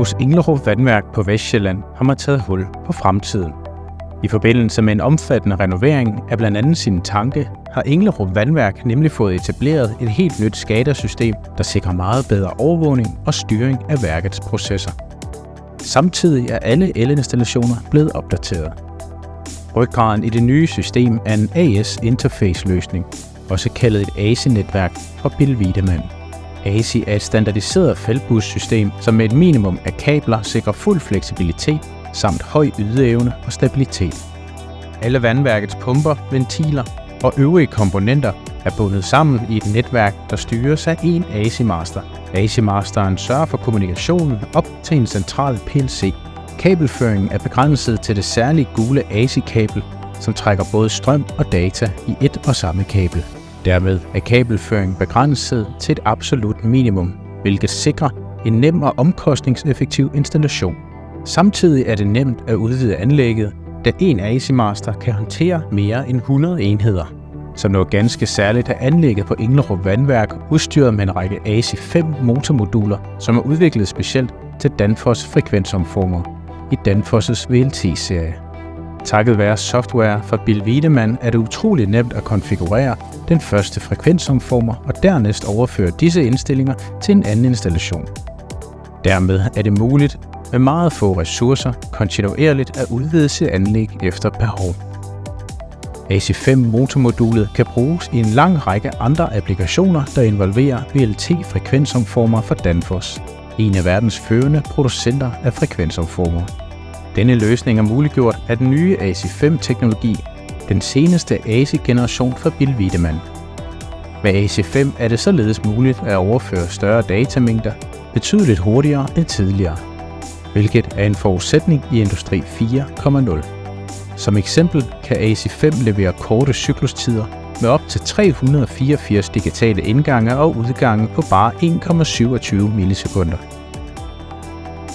Hos Englerup Vandværk på Vestsjælland har man taget hul på fremtiden. I forbindelse med en omfattende renovering af blandt andet sine tanke, har Englerup Vandværk nemlig fået etableret et helt nyt SCADA-system, der sikrer meget bedre overvågning og styring af værkets processer. Samtidig er alle elinstallationer blevet opdateret. Ryggraden i det nye system er en AS-interface-løsning, også kaldet et ASI-netværk fra Bill Wiedemann. ASI er et standardiseret feltbussystem, som med et minimum af kabler sikrer fuld fleksibilitet samt høj ydeevne og stabilitet. Alle vandværkets pumper, ventiler og øvrige komponenter er bundet sammen i et netværk, der styres af en ASI-master. ASI-masteren sørger for kommunikationen op til en central PLC. Kabelføringen er begrænset til det særlige gule ASI-kabel, som trækker både strøm og data i et og samme kabel. Dermed er kabelføringen begrænset til et absolut minimum, hvilket sikrer en nem og omkostningseffektiv installation. Samtidig er det nemt at udvide anlægget, da en ASI-master kan håndtere mere end 100 enheder. Som noget ganske særligt er anlægget på Englerup Vandværk udstyret med en række ASI 5 motormoduler, som er udviklet specielt til Danfoss frekvensomformer i Danfoss' VLT-serie. Takket være software fra Bill Wiedemann er det utroligt nemt at konfigurere den første frekvensomformer og dernæst overføre disse indstillinger til en anden installation. Dermed er det muligt med meget få ressourcer kontinuerligt at udvide sit anlæg efter behov. ASI 5 motormodulet kan bruges i en lang række andre applikationer, der involverer VLT-frekvensomformer fra Danfoss, en af verdens førende producenter af frekvensomformer. Denne løsning er muliggjort af den nye ASI 5-teknologi, den seneste ASI-generation fra Bill Wiedemann. Med ASI 5 er det således muligt at overføre større datamængder betydeligt hurtigere end tidligere, hvilket er en forudsætning i Industri 4.0. Som eksempel kan ASI 5 levere korte cyklustider med op til 384 digitale indgange og udgange på bare 1,27 millisekunder.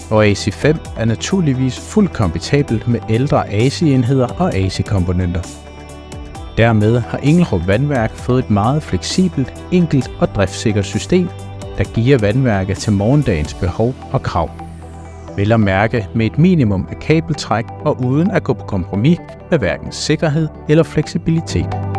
Og ASI 5 er naturligvis fuldt kompatibel med ældre ASI-enheder og ASI-komponenter. Dermed har Englerup Vandværk fået et meget fleksibelt, enkelt og driftssikkert system, der giver vandværket til morgendagens behov og krav. Vel at mærke med et minimum af kabeltræk og uden at gå på kompromis med hverken sikkerhed eller fleksibilitet.